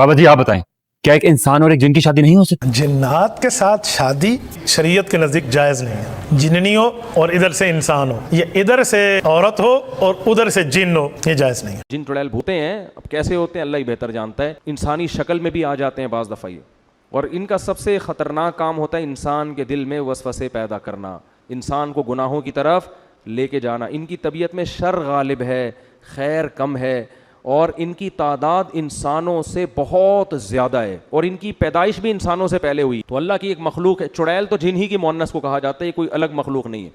بابا جی آپ بتائیں کیا ایک انسان اور ایک جن کی شادی نہیں ہو سکتی؟ جنات کے ساتھ شادی شریعت کے نزدیک جائز نہیں ہے. جننی ہو اور ادھر سے انسان ہو، یا ادھر سے عورت ہو اور ادھر سے جن ہو، یہ جائز نہیں ہے. جن چڑیل بھوتے ہیں، اب کیسے ہوتے ہیں اللہ ہی بہتر جانتا ہے. انسانی شکل میں بھی آ جاتے ہیں بعض دفعہ یہ، اور ان کا سب سے خطرناک کام ہوتا ہے انسان کے دل میں وسوسے پیدا کرنا، انسان کو گناہوں کی طرف لے کے جانا. ان کی طبیعت میں شر غالب ہے، خیر کم ہے، اور ان کی تعداد انسانوں سے بہت زیادہ ہے، اور ان کی پیدائش بھی انسانوں سے پہلے ہوئی. تو اللہ کی ایک مخلوق ہے چڑیل، تو جن ہی کی مؤنث کو کہا جاتا ہے، یہ کوئی الگ مخلوق نہیں ہے.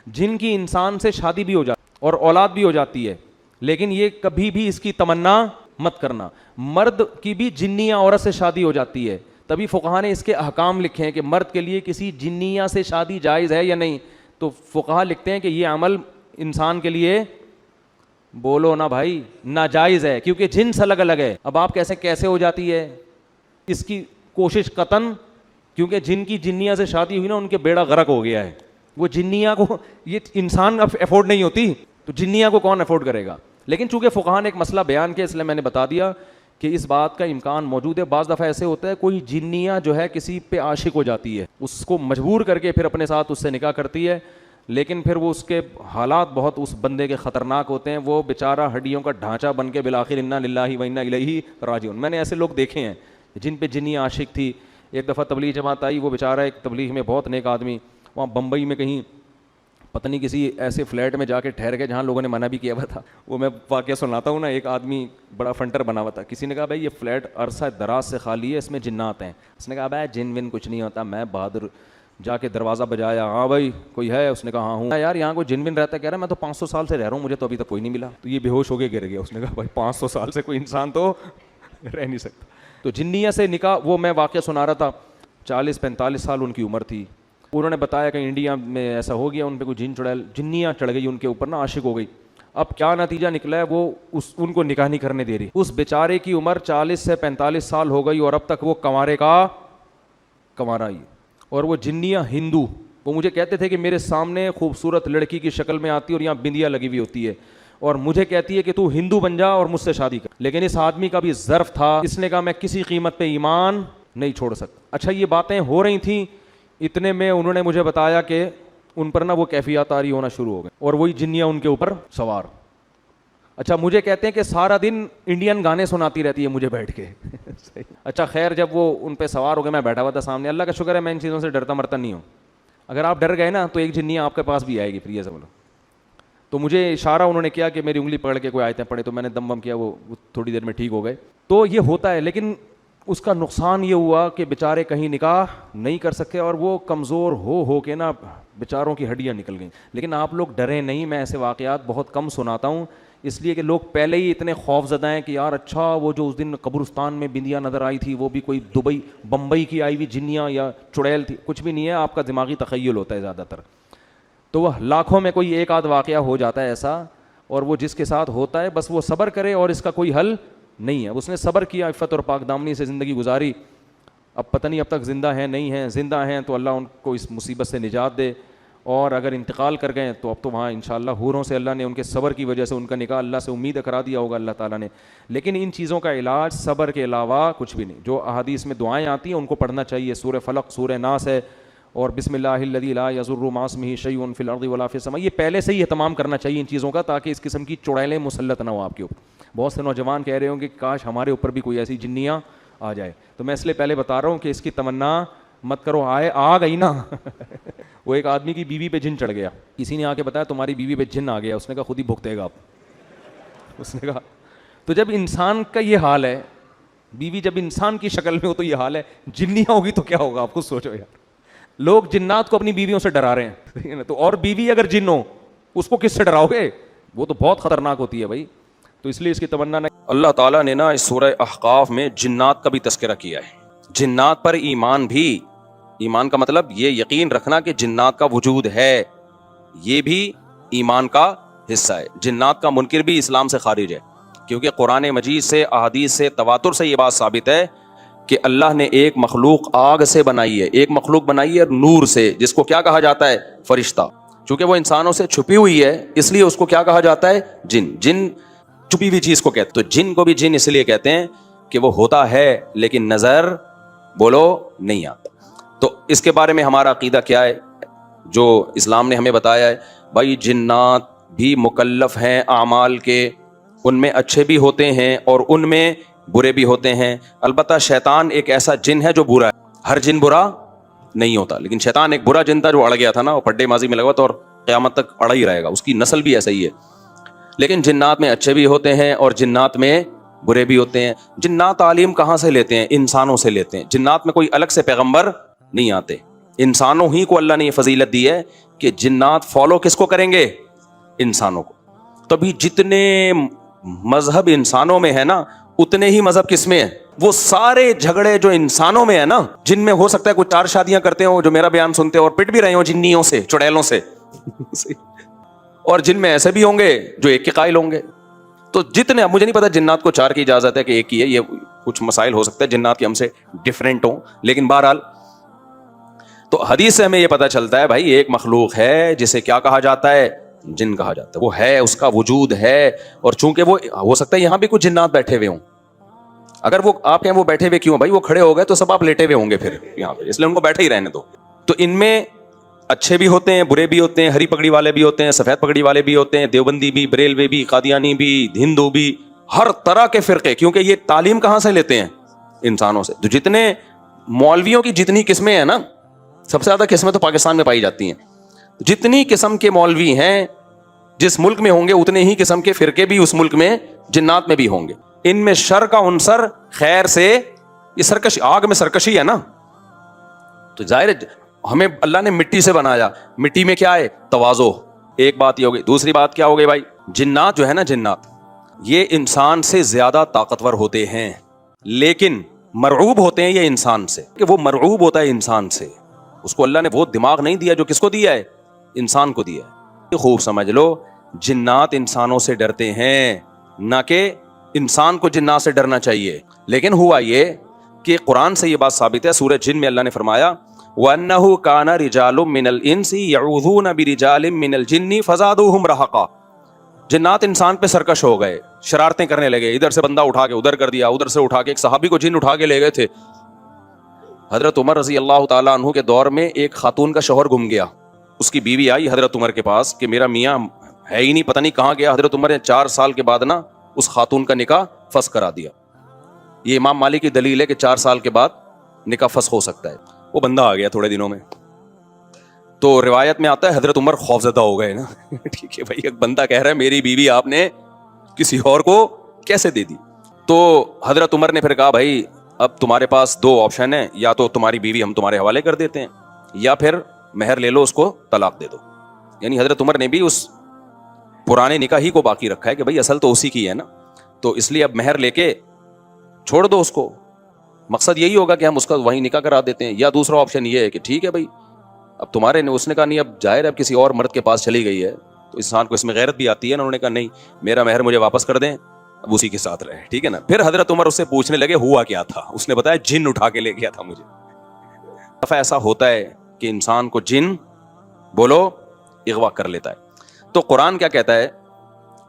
جن کی انسان سے شادی بھی ہو جاتی اور اولاد بھی ہو جاتی ہے، لیکن یہ کبھی بھی اس کی تمنا مت کرنا. مرد کی بھی جنیہ عورت سے شادی ہو جاتی ہے، تبھی فقہا نے اس کے احکام لکھے ہیں کہ مرد کے لیے کسی جنیہ سے شادی جائز ہے یا نہیں. تو فقہا لکھتے ہیں کہ یہ عمل انسان کے لیے، بولو نا بھائی، ناجائز ہے، کیونکہ جنس الگ الگ ہے. اب آپ کیسے ہو جاتی ہے اس کی کوشش قطن، کیونکہ جن کی جنیہ سے شادی ہوئی نا ان کے بیڑا غرق ہو گیا ہے. وہ جنیہ کو یہ انسان افورڈ نہیں ہوتی، تو جنیہ کو کون افورڈ کرے گا. لیکن چونکہ فقہا نے ایک مسئلہ بیان کیا، اس لیے میں نے بتا دیا کہ اس بات کا امکان موجود ہے. بعض دفعہ ایسے ہوتا ہے کوئی جنیہ جو ہے کسی پہ عاشق ہو جاتی ہے، اس کو مجبور کر کے پھر اپنے ساتھ اس سے نکاح کرتی ہے، لیکن پھر وہ اس کے حالات بہت اس بندے کے خطرناک ہوتے ہیں. وہ بیچارہ ہڈیوں کا ڈھانچہ بن کے بالآخر انا للہ و انا الیہ راجعون. میں نے ایسے لوگ دیکھے ہیں جن پہ جنیہ عاشق تھی. ایک دفعہ تبلیغ جماعت آئی، وہ بیچارہ ایک تبلیغ میں بہت نیک آدمی، وہاں بمبئی میں کہیں پتہ نہیں کسی ایسے فلیٹ میں جا کے ٹھہر گئے جہاں لوگوں نے منع بھی کیا ہوا تھا. وہ میں واقعہ سناتا ہوں نا. ایک آدمی بڑا فنٹر بنا ہوا تھا، کسی نے کہا بھائی یہ فلیٹ عرصہ دراز سے خالی ہے، اس میں جنات ہیں. اس نے کہا بھائی جن ون کچھ نہیں ہوتا. میں بہادر جا کے دروازہ بجایا، ہاں بھائی کوئی ہے؟ اس نے کہا ہاں ہوں. یار یہاں کوئی جن ون رہتا ہے؟ کہہ رہا میں تو 500 سال سے رہ رہا ہوں، مجھے تو ابھی تک کوئی نہیں ملا. تو یہ بے ہوش ہو کے گر گیا. اس نے کہا بھائی 500 سال سے کوئی انسان تو رہ نہیں سکتا. تو جنیہ سے نکاح، وہ میں واقعہ سنا رہا تھا، 40-45 سال ان کی عمر تھی. انہوں نے بتایا کہ انڈیا میں ایسا ہو گیا، ان پہ کوئی جن چڑیل جنیاں چڑھ گئی ان کے اوپر نا، عاشق ہو گئی. اب کیا نتیجہ نکلا ہے، وہ ان کو نکاح نہیں کرنے دے رہی. اس بیچارے کی عمر 40 سے 45 سال ہو گئی اور اب تک وہ کنوارے کا کنوارا ہی. اور وہ جنیاں ہندو، وہ مجھے کہتے تھے کہ میرے سامنے خوبصورت لڑکی کی شکل میں آتی ہے اور یہاں بندیا لگی ہوئی ہوتی ہے، اور مجھے کہتی ہے کہ تو ہندو بن جا اور مجھ سے شادی کر. لیکن اس آدمی کا بھی ظرف تھا، اس نے کہا میں کسی قیمت پہ ایمان نہیں چھوڑ سکتا. اچھا یہ باتیں ہو رہی تھیں، اتنے میں انہوں نے مجھے بتایا کہ ان پر نا وہ کیفیات طاری ہونا شروع ہو گئے اور وہی جنیاں ان کے اوپر سوار. اچھا مجھے کہتے ہیں کہ سارا دن انڈین گانے سناتی رہتی ہے مجھے بیٹھ کے. اچھا خیر جب وہ ان پہ سوار ہو گئے، میں بیٹھا ہوا تھا سامنے. اللہ کا شکر ہے میں ان چیزوں سے ڈرتا مرتا نہیں ہوں. اگر آپ ڈر گئے نا تو ایک جنیاں آپ کے پاس بھی آئے گی پھر یہ سب. تو مجھے اشارہ انہوں نے کیا کہ میری انگلی پکڑ کے کوئی آیتیں پڑھے، تو میں نے دم بم کیا، وہ تھوڑی دیر میں ٹھیک ہو گئے. تو یہ ہوتا ہے، لیکن اس کا نقصان یہ ہوا کہ بیچارے کہیں نکاح نہیں کر سکے اور وہ کمزور ہو کے نا بیچاروں کی ہڈیاں نکل گئیں. لیکن آپ لوگ ڈریں نہیں، میں ایسے واقعات بہت کم سناتا ہوں، اس لیے کہ لوگ پہلے ہی اتنے خوف زدہ ہیں کہ یار اچھا وہ جو اس دن قبرستان میں بندیا نظر آئی تھی وہ بھی کوئی دبئی بمبئی کی آئی ہوئی جنیاں یا چڑیل تھی. کچھ بھی نہیں ہے، آپ کا دماغی تخیل ہوتا ہے زیادہ تر. تو وہ لاکھوں میں کوئی ایک آدھ واقعہ ہو جاتا ہے ایسا، اور وہ جس کے ساتھ ہوتا ہے بس وہ صبر کرے اور اس کا کوئی حل نہیں ہے. اس نے صبر کیا، عفت اور پاک دامنی سے زندگی گزاری. اب پتہ نہیں اب تک زندہ ہیں نہیں ہیں، زندہ ہیں تو اللہ ان کو اس مصیبت سے نجات دے، اور اگر انتقال کر گئے تو اب تو وہاں انشاءاللہ حوروں سے اللہ نے ان کے صبر کی وجہ سے ان کا نکاح اللہ سے امید کرا دیا ہوگا اللہ تعالیٰ نے. لیکن ان چیزوں کا علاج صبر کے علاوہ کچھ بھی نہیں. جو احادیث میں دعائیں آتی ہیں ان کو پڑھنا چاہیے. سورہ فلق، سورہ ناس ہے، اور بسم اللہ الذی لا یضر مع اسمہ شیء فی الارض ولا فی السماء. یہ پہلے سے ہی اہتمام کرنا چاہیے ان چیزوں کا، تاکہ اس قسم کی چڑیلیں مسلط نہ ہو آپ کے اوپر. بہت سے نوجوان کہہ رہے ہوں کہ کاش ہمارے اوپر بھی کوئی ایسی جنیاں آ جائے. تو میں اس لیے پہلے بتا رہا ہوں کہ اس کی تمنا مت کرو. آ گئی نا. وہ ایک آدمی کی بیوی پہ جن چڑھ گیا، کسی نے آ کے بتایا تمہاری بیوی پہ جن آ گیا. اس نے کہا خود ہی بھگتے گا آپ. اس نے کہا تو جب انسان کا یہ حال ہے، بیوی جب انسان کی شکل میں ہو تو یہ حال ہے، جنیاں ہوگی تو کیا ہوگا آپ خود سوچو یار. لوگ جنات کو اپنی بیویوں سے ڈرا رہے ہیں تو اور بیوی اگر جن ہو اس کو کس سے ڈراؤ گے؟ وہ تو بہت خطرناک ہوتی ہے بھائی. تو اس لیے اس کی تمنا نہیں. اللہ تعالیٰ نے نا اس سورہ احقاف میں جنات کا بھی تذکرہ کیا ہے. جنات پر ایمان بھی، ایمان کا مطلب یہ یقین رکھنا کہ جنات کا وجود ہے، یہ بھی ایمان کا حصہ ہے. جنات کا منکر بھی اسلام سے خارج ہے، کیونکہ قرآن مجید سے، احادیث سے، تواتر سے یہ بات ثابت ہے کہ اللہ نے ایک مخلوق آگ سے بنائی ہے، ایک مخلوق بنائی ہے نور سے، جس کو کیا کہا جاتا ہے؟ فرشتہ. چونکہ وہ انسانوں سے چھپی ہوئی ہے اس لیے اس کو کیا کہا جاتا ہے؟ جن. جن چھپی ہوئی چیز کو کہتے ہیں. تو جن کو بھی جن اس لیے کہتے ہیں کہ وہ ہوتا ہے لیکن نظر بولو نہیں آتا. تو اس کے بارے میں ہمارا عقیدہ کیا ہے جو اسلام نے ہمیں بتایا ہے؟ بھائی جنات بھی مکلف ہیں اعمال کے، ان میں اچھے بھی ہوتے ہیں اور ان میں برے بھی ہوتے ہیں. البتہ شیطان ایک ایسا جن ہے جو برا ہے، ہر جن برا نہیں ہوتا، لیکن شیطان ایک برا جن تھا جو اڑ گیا تھا نا، وہ پڈے ماضی میں لگا تھا اور قیامت تک اڑا ہی رہے گا، اس کی نسل بھی ایسا ہی ہے. لیکن جنات میں اچھے بھی ہوتے ہیں اور جنات میں برے بھی ہوتے ہیں. جنات تعلیم کہاں سے لیتے ہیں؟ انسانوں سے لیتے ہیں. جنات میں کوئی الگ سے پیغمبر نہیں آتے، انسانوں ہی کو اللہ نے یہ فضیلت دی ہے کہ جنات فالو کس کو کریں گے؟ انسانوں کو. تبھی جتنے مذہب انسانوں میں ہے نا اتنے ہی مذہب کس میں ہے؟ وہ سارے جھگڑے جو انسانوں میں ہے نا، جن میں ہو سکتا ہے کچھ 4 شادیاں کرتے ہوں جو میرا بیان سنتے ہو اور پٹ بھی رہے ہوں جنیوں سے، چڑیلوں سے اور جن میں ایسے بھی ہوں گے جو ایک کے قائل ہوں گے. تو جتنے، مجھے نہیں پتا جنات کو 4 کی اجازت ہے کہ ایک کی ہے، یہ کچھ مسائل ہو سکتے ہیں جنات کے ہم سے ڈیفرنٹ ہوں، لیکن بہرحال تو حدیث سے ہمیں یہ پتا چلتا ہے بھائی ایک مخلوق ہے جسے کیا کہا جاتا ہے؟ جن کہا جاتا ہے. وہ ہے، اس کا وجود ہے، اور چونکہ وہ ہو سکتا ہے یہاں بھی کچھ جنات بیٹھے ہوئے ہوں. اگر وہ آپ کہیں وہ بیٹھے ہوئے کیوں؟ بھائی وہ کھڑے ہو گئے تو سب آپ لیٹے ہوئے ہوں گے پھر یہاں پہ، اس لیے ان کو بیٹھے ہی رہنے دو. تو ان میں اچھے بھی ہوتے ہیں، برے بھی ہوتے ہیں، ہری پگڑی والے بھی ہوتے ہیں، سفید پگڑی والے بھی ہوتے ہیں، دیوبندی بھی، بریلوی بھی، قادیانی بھی، ہندو بھی، ہر طرح کے فرقے. کیونکہ یہ تعلیم کہاں سے لیتے ہیں؟ انسانوں سے. تو جتنے مولویوں کی جتنی قسمیں ہیں نا، سب سے زیادہ قسمیں تو پاکستان میں پائی جاتی ہیں. جتنی قسم کے مولوی ہیں جس ملک میں ہوں گے اتنے ہی قسم کے فرقے بھی اس ملک میں جنات میں بھی ہوں گے. ان میں شر کا عنصر خیر سے، یہ سرکشی، آگ میں سرکشی ہے نا. تو ظاہر ہے ہمیں اللہ نے مٹی سے بنایا، مٹی میں کیا ہے؟ تواضع. ایک بات یہ ہو گئی. دوسری بات کیا ہو گئی بھائی؟ جنات جو ہے نا، جنات یہ انسان سے زیادہ طاقتور ہوتے ہیں لیکن مرعوب ہوتے ہیں یہ انسان سے، کہ وہ مرعوب ہوتا ہے انسان سے. اس کو اللہ نے وہ دماغ نہیں دیا جو کس کو دیا ہے؟ انسان کو دیا ہے. خوب سمجھ لو، جنات انسانوں سے ڈرتے ہیں، نہ کہ انسان کو جنات سے ڈرنا چاہیے. لیکن ہوا یہ کہ قرآن سے یہ بات ثابت ہے. سورہ جن میں اللہ نے فرمایا وَأَنَّهُ كَانَ رِجَالٌ مِّنَ الْإِنسِ يَعُوذُونَ بِرِجَالٍ مِّنَ الْجِنِّ فَزَادُوهُمْ رَهَقًا. جنات انسان پہ سرکش ہو گئے، شرارتیں کرنے لگے، ادھر سے بندہ اٹھا کے ادھر کر دیا، ادھر سے اٹھا کے ایک صحابی کو جن اٹھا کے لے گئے تھے. حضرت عمر رضی اللہ تعالیٰ عنہ کے دور میں ایک خاتون کا شوہر گم گیا. اس کی بیوی آئی حضرت عمر کے پاس کہ میرا میاں ہے ہی نہیں، پتہ نہیں کہاں گیا. حضرت عمر نے 4 سال کے بعد نا اس خاتون کا نکاح فسخ کرا دیا. یہ امام مالک کی دلیل ہے کہ 4 سال کے بعد نکاح فسخ ہو سکتا ہے. وہ بندہ آ گیا تھوڑے دنوں میں. تو روایت میں آتا ہے حضرت عمر خوفزدہ ہو گئے نا. ٹھیک ہے بھائی، ایک بندہ کہہ رہا ہے میری بیوی آپ نے کسی اور کو کیسے دے دی؟ تو حضرت عمر نے پھر کہا بھائی اب تمہارے پاس 2 آپشن ہیں، یا تو تمہاری بیوی ہم تمہارے حوالے کر دیتے ہیں، یا پھر مہر لے لو، اس کو طلاق دے دو. یعنی حضرت عمر نے بھی اس پرانے نکاح ہی کو باقی رکھا ہے کہ بھائی اصل تو اسی کی ہے نا، تو اس لیے اب مہر لے کے چھوڑ دو اس کو. مقصد یہی ہوگا کہ ہم اس کا وہیں نکاح کرا دیتے ہیں. یا دوسرا آپشن یہ ہے کہ ٹھیک ہے بھائی اب تمہارے نے، اس نے کہا نہیں اب ظاہر ہے اب کسی اور مرد کے پاس چلی گئی ہے تو انسان کو اس میں غیرت بھی آتی ہے نا. انہوں نے کہا نہیں میرا مہر مجھے واپس کر دیں، اب اسی کے ساتھ رہے. ٹھیک ہے نا. پھر حضرت عمر اس سے پوچھنے لگے ہوا کیا تھا. اس نے بتایا جن اٹھا کے لے گیا تھا مجھے. دفعہ ایسا ہوتا ہے کہ انسان کو جن بولو اغوا کر لیتا ہے. تو قرآن کیا کہتا ہے؟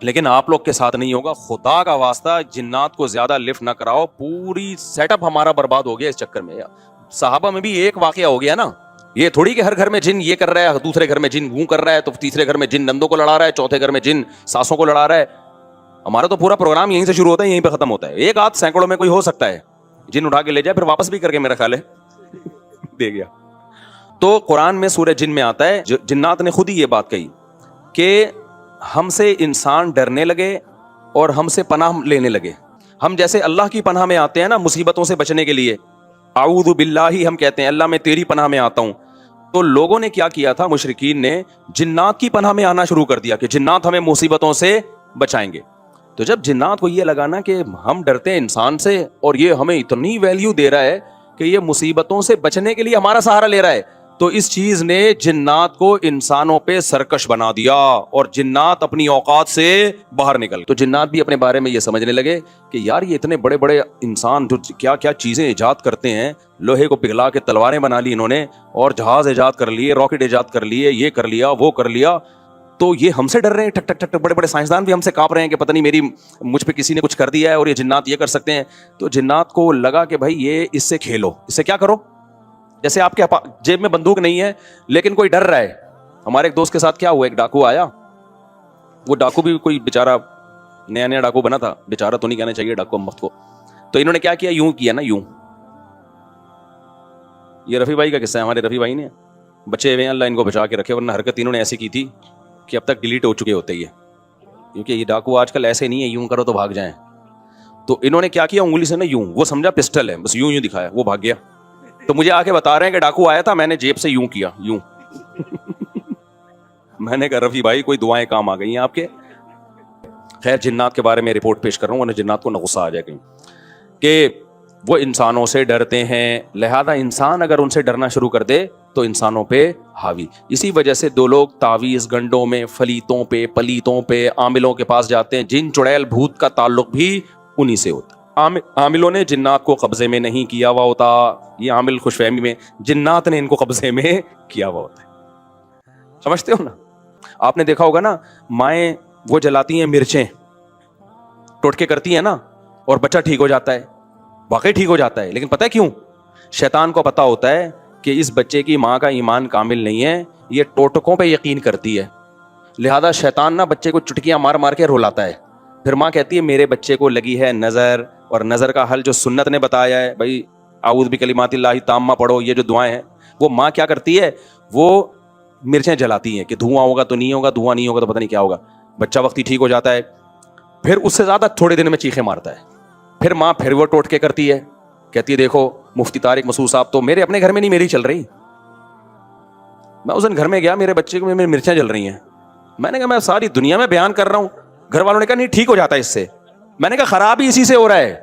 لیکن آپ لوگ کے ساتھ نہیں ہوگا، خدا کا واسطہ جنات کو زیادہ لفٹ نہ کراؤ. پوری سیٹ اپ ہمارا برباد ہو گیا اس چکر میں. صحابہ میں بھی ایک واقعہ ہو گیا نا. یہ تھوڑی کہ ہر گھر میں جن یہ کر رہا ہے، دوسرے گھر میں جن وہ کر رہا ہے، تو تیسرے گھر میں جن نندوں کو لڑا رہا ہے، چوتھے گھر میں جن ساسوں کو لڑا رہا ہے. ہمارا تو پورا پروگرام یہیں سے شروع ہوتا ہے یہیں پہ ختم ہوتا ہے. ایک آدھ سینکڑوں میں کوئی ہو سکتا ہے جن اٹھا کے لے جائے، پھر واپس بھی کر کے میرا خیال ہے دے گیا. تو قرآن میں سورہ جن میں آتا ہے، جنات نے خود ہی یہ بات کہی کہ ہم سے انسان ڈرنے لگے اور ہم سے پناہ لینے لگے. ہم جیسے اللہ کی پناہ میں آتے ہیں نا مصیبتوں سے بچنے کے لیے، اعوذ باللہ ہم کہتے ہیں اللہ میں تیری پناہ میں آتا ہوں. تو لوگوں نے کیا کیا تھا؟ مشرکین نے جنات کی پناہ میں آنا شروع کر دیا کہ جنات ہمیں مصیبتوں سے بچائیں گے. تو جب جنات کو یہ لگا نا کہ ہم ڈرتے ہیں انسان سے اور یہ ہمیں اتنی ویلیو دے رہا ہے کہ یہ مصیبتوں سے بچنے کے لیے ہمارا سہارا لے رہا ہے، تو اس چیز نے جنات کو انسانوں پہ سرکش بنا دیا اور جنات اپنی اوقات سے باہر نکل. تو جنات بھی اپنے بارے میں یہ سمجھنے لگے کہ یار یہ اتنے بڑے بڑے انسان جو کیا کیا چیزیں ایجاد کرتے ہیں، لوہے کو پگھلا کے تلواریں بنا لی انہوں نے، اور جہاز ایجاد کر لیے، راکٹ ایجاد کر لیے، یہ کر لیا وہ کر لیا. تو یہ ہم سے ڈر رہے ہیں, ٹھک ٹھک ٹھک, بڑے بڑے سائنسدان بھی ہم سے کانپ رہے ہیں کہ پتہ نہیں مجھ پہ کسی نے کچھ کر دیا ہے اور یہ جنات یہ کر سکتے ہیں. تو جنات کو لگا کہ بھائی یہ اس سے کھیلو, اس سے کیا کرو, جیسے آپ کے جیب میں بندوق نہیں ہے لیکن کوئی ڈر رہا ہے. ہمارے ایک دوست کے ساتھ کیا ہوا, ایک ڈاکو آیا, وہ ڈاکو بھی کوئی بیچارہ نیا نیا ڈاکو بنا تھا, بیچارہ تو نہیں کہنا چاہیے ڈاکو وقت کو. تو انہوں نے کیا کیا, یوں کیا نا, یوں. یہ رفیع بھائی کا قصہ ہے, ہمارے رفیع بھائی نے بچے ہوئے ہیں, اللہ ان کو بچا کے رکھے, ورنہ حرکت انہوں نے ایسی کی تھی کہ اب تک ڈیلیٹ ہو چکے ہوتے ہی ہے, کیونکہ یہ ڈاکو آج کل ایسے نہیں ہے یوں کرو تو بھاگ جائیں. تو انہوں نے کیا کیا, انگلی سے نا یوں, وہ سمجھا پسٹل ہے, بس یوں یوں دکھایا, وہ بھاگ گیا. تو مجھے آ کے بتا رہے ہیں کہ ڈاکو آیا تھا, میں نے جیب سے یوں کیا, یوں. میں نے کہا رفیع بھائی کوئی دعائیں کام آ گئی ہیں آپ کے. خیر, جنات کے بارے میں رپورٹ پیش کر رہا ہوں, ورنہ جنات کو نہ غصہ آ جائے کہیں, کہ وہ انسانوں سے ڈرتے ہیں, لہذا انسان اگر ان سے ڈرنا شروع کر دے تو انسانوں پہ حاوی. اسی وجہ سے دو لوگ تعویذ گنڈوں میں فلیتوں پہ پلیتوں پہ عاملوں کے پاس جاتے ہیں. جن چڑیل بھوت کا تعلق بھی انہی سے ہوتا. عاملوں نے جنات کو قبضے میں نہیں کیا ہوا ہوتا, یہ عامل خوش فہمی میں, جنات نے ان کو قبضے میں کیا ہوا ہوتا ہے. سمجھتے ہو نا. آپ نے دیکھا ہوگا نا, مائیں وہ جلاتی ہیں مرچیں, ٹوٹکے کرتی ہیں نا, اور بچہ ٹھیک ہو جاتا ہے, واقعی ٹھیک ہو جاتا ہے. لیکن پتہ ہے کیوں؟ شیطان کو پتا ہوتا ہے کہ اس بچے کی ماں کا ایمان کامل نہیں ہے, یہ ٹوٹکوں پہ یقین کرتی ہے, لہذا شیطان نا بچے کو چٹکیاں مار مار کے رلاتا ہے. پھر ماں کہتی ہے میرے بچے کو لگی ہے نظر, اور نظر کا حل جو سنت نے بتایا ہے, بھائی اعوذ بکلمات اللہ التامہ پڑھو, یہ جو دعائیں ہیں, وہ ماں کیا کرتی ہے, وہ مرچیں جلاتی ہیں کہ دھواں ہوگا تو نہیں ہوگا, دھواں نہیں ہوگا تو پتہ نہیں کیا ہوگا. بچہ وقتی ٹھیک ہو جاتا ہے, پھر اس سے زیادہ تھوڑے دن میں چیخیں مارتا ہے. پھر ماں پھر وہ ٹوٹکے کرتی ہے, کہتی ہے دیکھو مفتی طارق مسعود صاحب تو میرے اپنے گھر میں نہیں, میری چل رہی. میں اس دن گھر میں گیا, میرے بچے کو میری مرچیں جل رہی ہیں. میں نے کہا میں ساری دنیا میں بیان کر رہا ہوں. گھر والوں نے کہا نہیں ٹھیک ہو جاتا ہے اس سے. میں نے کہا خراب ہی اسی سے ہو رہا ہے,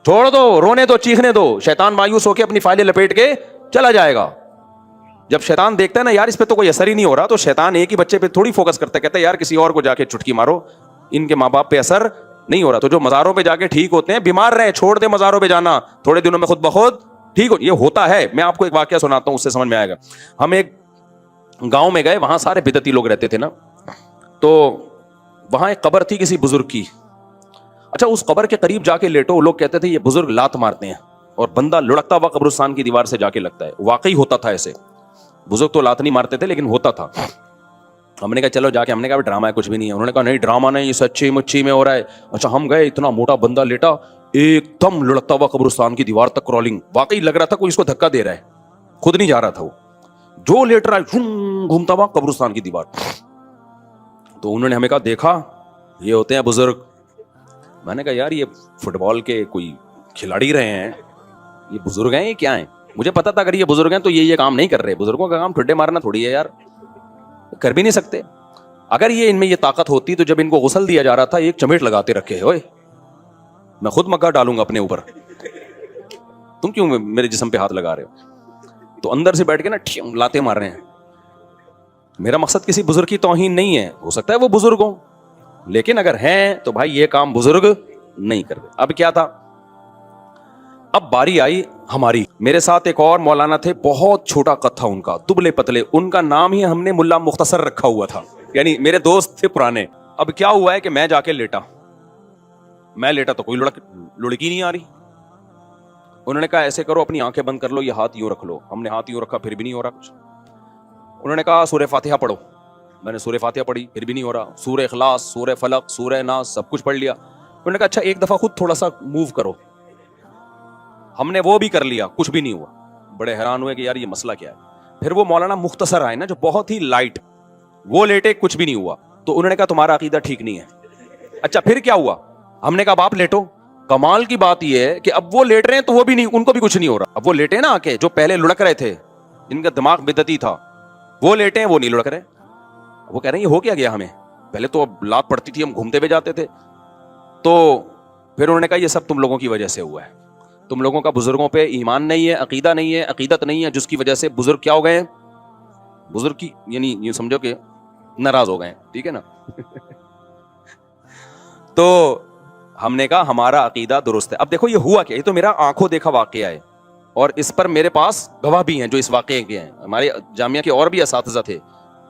چھوڑ دو, رونے دو, چیخنے دو. شیطان مایوس ہو کے اپنی فائلیں لپیٹ کے چلا جائے گا. جب شیطان دیکھتا ہے نا یار اس پہ تو کوئی اثر ہی نہیں ہو رہا, تو شیطان ایک ہی بچے پہ تھوڑی فوکس کرتا ہے, کہتا ہے یار کسی اور کو جا کے چٹکی مارو, ان کے ماں باپ پہ اثر نہیں ہو رہا. تو جو مزاروں پہ جا کے ٹھیک ہوتے ہیں, بیمار رہے, چھوڑ دے مزاروں پہ جانا, تھوڑے دنوں میں خود بخود ٹھیک ہو. یہ ہوتا ہے. میں آپ کو ایک واقعہ سناتا ہوں, اس سے سمجھ میں آئے گا. ہم ایک گاؤں میں گئے, وہاں سارے بدعتی لوگ رہتے تھے نا, تو وہاں ایک قبر تھی کسی بزرگ کی. اچھا, اس قبر کے قریب جا کے لیٹو, لوگ کہتے تھے یہ بزرگ لات مارتے ہیں, اور بندہ لڑکتا ہوا قبرستان کی دیوار سے جا کے لگتا ہے. واقعی ہوتا تھا ایسے. بزرگ تو لات نہیں مارتے تھے لیکن ہوتا تھا. ہم نے کہا چلو جا کے, ہم نے کہا ڈرامہ ہے, کچھ بھی نہیں ہے. انہوں نے کہا نہیں ڈرامہ نہیں, یہ سچی مچی میں ہو رہا ہے. اچھا, ہم گئے, اتنا موٹا بندہ لیٹا, ایک دم لڑکتا ہوا قبرستان کی دیوار تک کرالنگ. واقعی لگ رہا تھا کوئی اس کو دھکا دے رہا ہے, خود نہیں جا رہا تھا وہ, جو لیٹ رہا ہے گھومتا ہوا قبرستان کی دیوار. تو انہوں نے ہمیں کہا دیکھا یہ ہوتے ہیں بزرگ. میں نے کہا یار یہ فٹ بال کے کوئی کھلاڑی رہے ہیں, یہ بزرگ ہیں, یہ کیا ہیں؟ مجھے پتا تھا اگر یہ بزرگ ہیں تو یہ کام نہیں کر رہے. بزرگوں کا کام ٹھڈے مارنا تھوڑی ہے یار, کر بھی نہیں سکتے. اگر یہ ان میں یہ طاقت ہوتی تو جب ان کو غسل دیا جا رہا تھا ایک چمیٹ لگاتے رکھے, ہوئے میں خود مگا ڈالوں گا اپنے اوپر, تم کیوں میرے جسم پہ ہاتھ لگا رہے ہو؟ تو اندر سے بیٹھ کے نا لاتے مار رہے ہیں. میرا مقصد کسی بزرگ کی توہین نہیں ہے, ہو سکتا ہے وہ بزرگ ہوں, لیکن اگر ہیں تو بھائی یہ کام بزرگ نہیں کرتے. اب کیا تھا, اب باری آئی ہماری. میرے ساتھ ایک اور مولانا تھے, بہت چھوٹا قد تھا ان کا, دبلے پتلے. ان کا نام ہی ہم نے ملا مختصر رکھا ہوا تھا, یعنی میرے دوست تھے پرانے. اب کیا ہوا ہے کہ میں جا کے لیٹا, میں لیٹا تو کوئی لڑکی نہیں آ رہی. انہوں نے کہا ایسے کرو, اپنی آنکھیں بند کر لو, یہ ہاتھ یوں رکھ لو. ہم نے ہاتھ یوں رکھا, پھر بھی نہیں ہو رہا کچھ. انہوں نے کہا سورہ فاتحہ پڑھو. میں نے سورہ فاتحہ پڑھی, پھر بھی نہیں ہو رہا. سورہ اخلاص, سورہ فلق, سورہ ناس, سب کچھ پڑھ لیا. انہوں نے کہا اچھا ایک دفعہ خود تھوڑا سا موو کرو. ہم نے وہ بھی کر لیا, کچھ بھی نہیں ہوا. بڑے حیران ہوئے کہ یار یہ مسئلہ کیا ہے. پھر وہ مولانا مختصر آئے نا, جو بہت ہی لائٹ, وہ لیٹے, کچھ بھی نہیں ہوا. تو انہوں نے کہا تمہارا عقیدہ ٹھیک نہیں ہے. اچھا پھر کیا ہوا؟ ہم نے کہا باپ لیٹو. کمال کی بات یہ ہے کہ اب وہ لیٹ رہے ہیں تو وہ بھی نہیں, ان کو بھی کچھ نہیں ہو رہا. اب وہ لیٹے نا آ کے, جو پہلے لڑک رہے تھے, جن کا دماغ بدعتی تھا, وہ لیٹے ہیں, وہ نہیں لڑک رہے. وہ کہہ رہے ہیں یہ ہو کیا گیا ہمیں, پہلے تو لات پڑتی تھی, ہم گھومتے ہوئے جاتے تھے. تو پھر انہوں نے کہا یہ سب تم لوگوں کی وجہ سے ہوا ہے. تم لوگوں کا بزرگوں پہ ایمان نہیں ہے, عقیدہ نہیں ہے, عقیدت نہیں ہے, جس کی وجہ سے بزرگ کیا ہو گئے ہیں, بزرگ کی یعنی یہ سمجھو کہ ناراض ہو گئے ہیں. ٹھیک ہے نا. تو ہم نے کہا ہمارا عقیدہ درست ہے. اب دیکھو یہ ہوا کیا, یہ تو میرا آنکھوں دیکھا واقعہ ہے, اور اس پر میرے پاس گواہ بھی ہیں جو اس واقعے کے ہیں. ہمارے جامعہ کے اور بھی اساتذہ تھے,